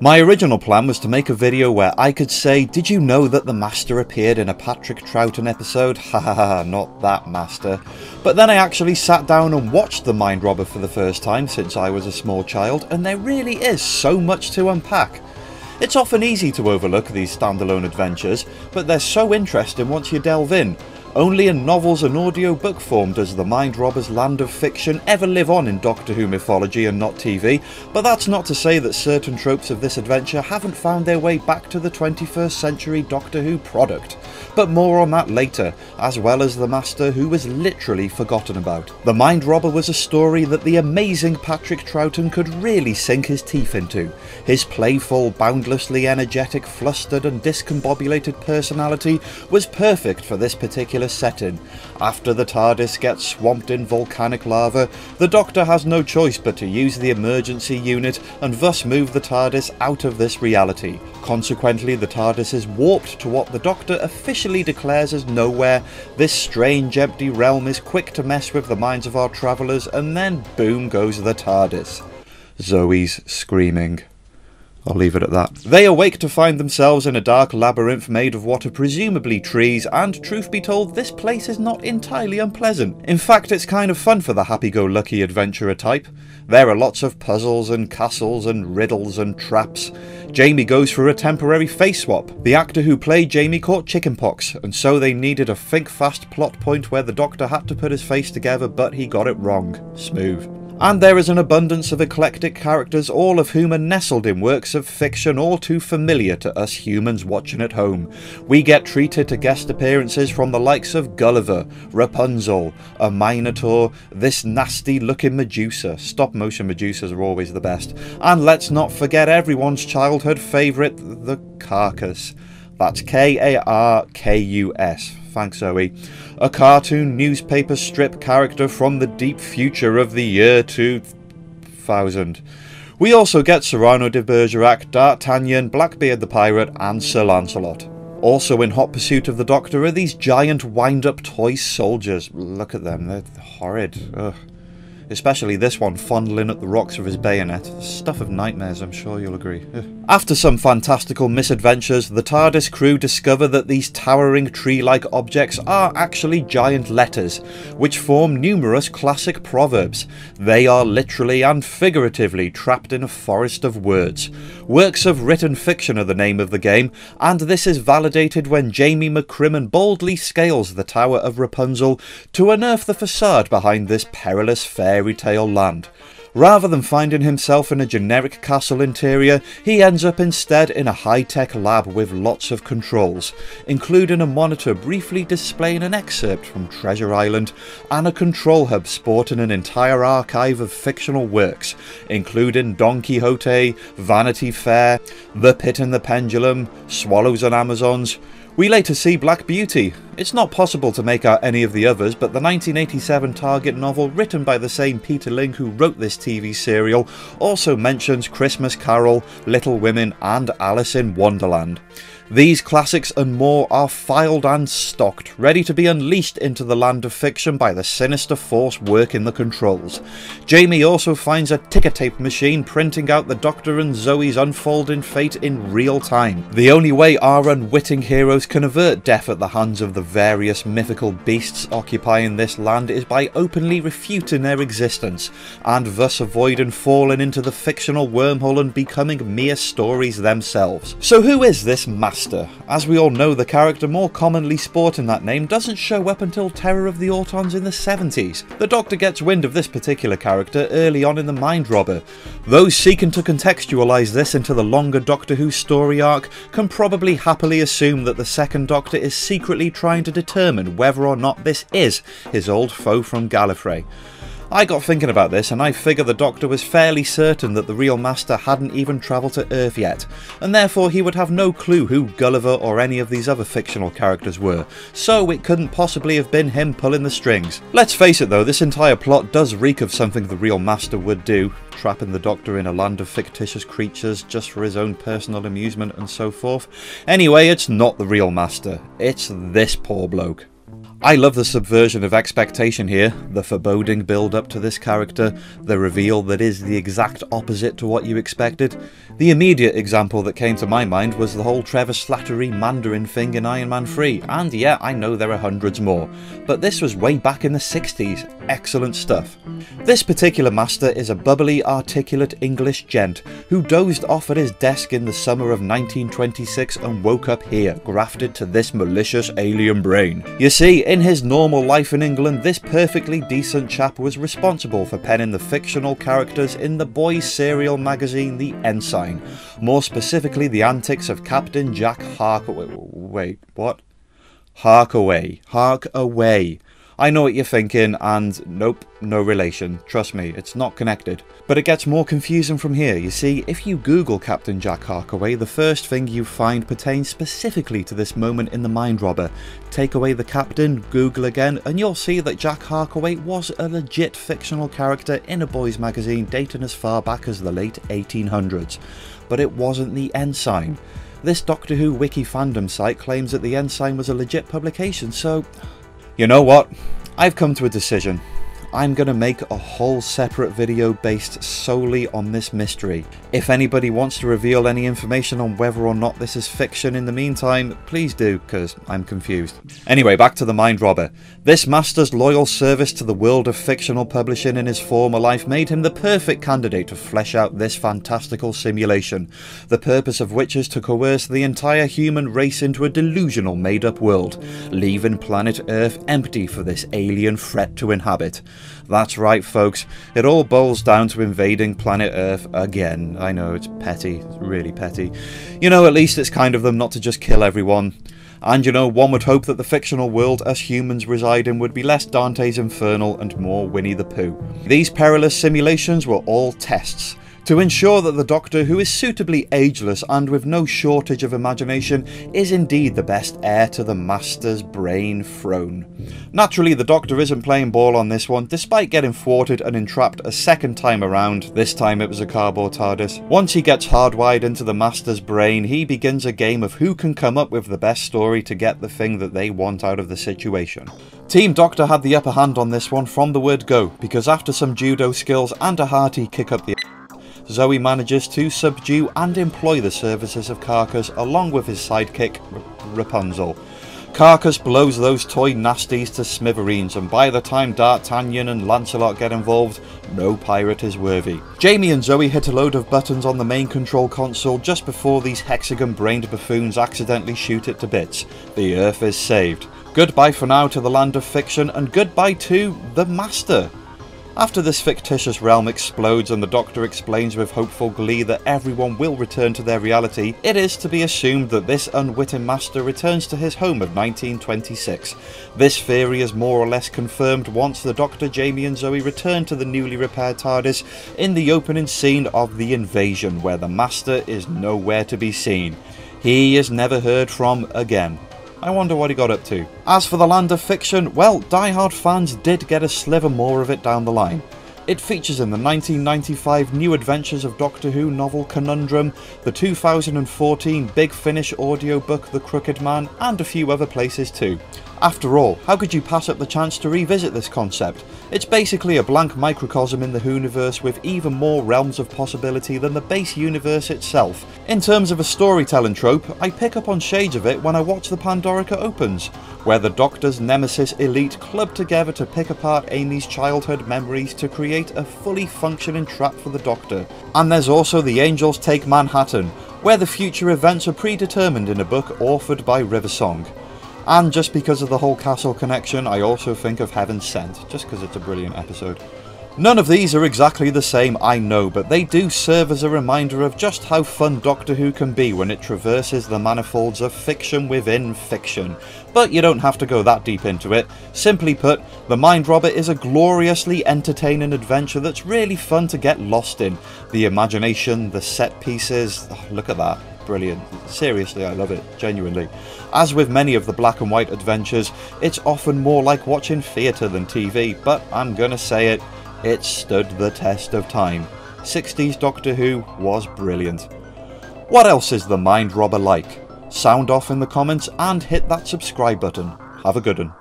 My original plan was to make a video where I could say, did you know that the Master appeared in a Patrick Troughton episode? Hahaha, not that Master. But then I actually sat down and watched The Mind Robber for the first time since I was a small child, and there really is so much to unpack. It's often easy to overlook these standalone adventures, but they're so interesting once you delve in. Only in novels and audiobook form does the Mind Robber's land of fiction ever live on in Doctor Who mythology and not TV, but that's not to say that certain tropes of this adventure haven't found their way back to the 21st century Doctor Who product. But more on that later, as well as the Master, who was literally forgotten about. The Mind Robber was a story that the amazing Patrick Troughton could really sink his teeth into. His playful, boundlessly energetic, flustered and discombobulated personality was perfect for this particular setting. After the TARDIS gets swamped in volcanic lava, the Doctor has no choice but to use the emergency unit and thus move the TARDIS out of this reality. Consequently, the TARDIS is warped to what the Doctor officially declares as nowhere. This strange empty realm is quick to mess with the minds of our travellers, and then boom goes the TARDIS. Zoe's screaming. I'll leave it at that. They awake to find themselves in a dark labyrinth made of what are presumably trees, and truth be told, this place is not entirely unpleasant. In fact, it's kind of fun for the happy-go-lucky adventurer type. There are lots of puzzles and castles and riddles and traps. Jamie goes for a temporary face swap. The actor who played Jamie caught chickenpox, and so they needed a think-fast plot point where the Doctor had to put his face together, but he got it wrong. Smooth. And there is an abundance of eclectic characters, all of whom are nestled in works of fiction all too familiar to us humans watching at home. We get treated to guest appearances from the likes of Gulliver, Rapunzel, a Minotaur, this nasty looking Medusa. Stop motion Medusas are always the best. And let's not forget everyone's childhood favourite, the Carcass. That's K-A-R-K-U-S. Thanks, Zoe. A cartoon newspaper strip character from the deep future of the year 2000. We also get Cyrano de Bergerac, D'Artagnan, Blackbeard the Pirate, and Sir Lancelot. Also in hot pursuit of the Doctor are these giant wind-up toy soldiers. Look at them, they're horrid. Ugh. Especially this one fondling at the rocks with his bayonet. Stuff of nightmares, I'm sure you'll agree. After some fantastical misadventures, the TARDIS crew discover that these towering tree-like objects are actually giant letters, which form numerous classic proverbs. They are literally and figuratively trapped in a forest of words. Works of written fiction are the name of the game, and this is validated when Jamie McCrimmon boldly scales the Tower of Rapunzel to unearth the facade behind this perilous fairy tale land. Rather than finding himself in a generic castle interior, he ends up instead in a high-tech lab with lots of controls, including a monitor briefly displaying an excerpt from Treasure Island, and a control hub sporting an entire archive of fictional works, including Don Quixote, Vanity Fair, The Pit and the Pendulum, Swallows and Amazons. We later see Black Beauty. It's not possible to make out any of the others, but the 1987 Target novel written by the same Peter Ling who wrote this TV serial also mentions Christmas Carol, Little Women and Alice in Wonderland. These classics and more are filed and stocked, ready to be unleashed into the land of fiction by the sinister force working the controls. Jamie also finds a ticker tape machine printing out the Doctor and Zoe's unfolding fate in real time. The only way our unwitting heroes can avert death at the hands of the various mythical beasts occupying this land is by openly refuting their existence, and thus avoiding falling into the fictional wormhole and becoming mere stories themselves. So who is this Master? As we all know, the character more commonly sporting that name doesn't show up until Terror of the Autons in the 70s. The Doctor gets wind of this particular character early on in the Mind Robber. Those seeking to contextualise this into the longer Doctor Who story arc can probably happily assume that the second Doctor is secretly trying to determine whether or not this is his old foe from Gallifrey. I got thinking about this, and I figure the Doctor was fairly certain that the real Master hadn't even travelled to Earth yet, and therefore he would have no clue who Gulliver or any of these other fictional characters were, so it couldn't possibly have been him pulling the strings. Let's face it though, this entire plot does reek of something the real Master would do, trapping the Doctor in a land of fictitious creatures just for his own personal amusement and so forth. Anyway, it's not the real Master, it's this poor bloke. I love the subversion of expectation here, the foreboding build up to this character, the reveal that is the exact opposite to what you expected. The immediate example that came to my mind was the whole Trevor Slattery Mandarin thing in Iron Man 3, and yeah, I know there are hundreds more, but this was way back in the 60s, excellent stuff. This particular master is a bubbly, articulate English gent who dozed off at his desk in the summer of 1926 and woke up here, grafted to this malicious alien brain. You see, in his normal life in England, this perfectly decent chap was responsible for penning the fictional characters in the boys' serial magazine The Ensign, more specifically the antics of Captain Jack Harkaway. Wait, what? Harkaway. Harkaway. I know what you're thinking, and nope, no relation. Trust me, it's not connected. But it gets more confusing from here. You see, if you Google Captain Jack Harkaway, the first thing you find pertains specifically to this moment in The Mind Robber. Take away the captain, Google again, and you'll see that Jack Harkaway was a legit fictional character in a boys' magazine dating as far back as the late 1800s. But it wasn't The Ensign. This Doctor Who wiki fandom site claims that The Ensign was a legit publication, so... You know what? I've come to a decision. I'm going to make a whole separate video based solely on this mystery. If anybody wants to reveal any information on whether or not this is fiction in the meantime, please do, because I'm confused. Anyway, back to the Mind Robber. This master's loyal service to the world of fictional publishing in his former life made him the perfect candidate to flesh out this fantastical simulation, the purpose of which is to coerce the entire human race into a delusional made-up world, leaving planet Earth empty for this alien threat to inhabit. That's right, folks, it all boils down to invading planet Earth again. I know, it's petty, it's really petty. You know, at least it's kind of them not to just kill everyone. And you know, one would hope that the fictional world us humans reside in would be less Dante's Infernal and more Winnie the Pooh. These perilous simulations were all tests, to ensure that the Doctor, who is suitably ageless and with no shortage of imagination, is indeed the best heir to the Master's brain throne. Naturally, the Doctor isn't playing ball on this one, despite getting thwarted and entrapped a second time around. This time it was a cardboard TARDIS. Once he gets hardwired into the Master's brain, he begins a game of who can come up with the best story to get the thing that they want out of the situation. Team Doctor had the upper hand on this one from the word go, because after some judo skills and a hearty kick up the Zoe manages to subdue and employ the services of Carcass along with his sidekick, Rapunzel. Carcass blows those toy nasties to smithereens, and by the time D'Artagnan and Lancelot get involved, no pirate is worthy. Jamie and Zoe hit a load of buttons on the main control console just before these hexagon-brained buffoons accidentally shoot it to bits. The Earth is saved. Goodbye for now to the land of fiction, and goodbye to the Master. After this fictitious realm explodes and the Doctor explains with hopeful glee that everyone will return to their reality, it is to be assumed that this unwitting Master returns to his home of 1926. This theory is more or less confirmed once the Doctor, Jamie and Zoe return to the newly repaired TARDIS in the opening scene of The Invasion, where the Master is nowhere to be seen. He is never heard from again. I wonder what he got up to. As for the land of fiction, well, die-hard fans did get a sliver more of it down the line. It features in the 1995 New Adventures of Doctor Who novel Conundrum, the 2014 Big Finish audiobook The Crooked Man, and a few other places too. After all, how could you pass up the chance to revisit this concept? It's basically a blank microcosm in the Whoniverse with even more realms of possibility than the base universe itself. In terms of a storytelling trope, I pick up on shades of it when I watch the Pandorica Opens, where the Doctor's nemesis elite club together to pick apart Amy's childhood memories to create a fully functioning trap for the Doctor. And there's also The Angels Take Manhattan, where the future events are predetermined in a book authored by Riversong. And just because of the whole castle connection, I also think of Heaven Sent, just because it's a brilliant episode. None of these are exactly the same, I know, but they do serve as a reminder of just how fun Doctor Who can be when it traverses the manifolds of fiction within fiction. But you don't have to go that deep into it. Simply put, The Mind Robber is a gloriously entertaining adventure that's really fun to get lost in. The imagination, the set pieces, oh, look at that. Brilliant. Seriously, I love it. Genuinely. As with many of the black and white adventures, it's often more like watching theatre than TV, but I'm gonna say it, it stood the test of time. 60s Doctor Who was brilliant. What else is The Mind Robber like? Sound off in the comments and hit that subscribe button. Have a good one.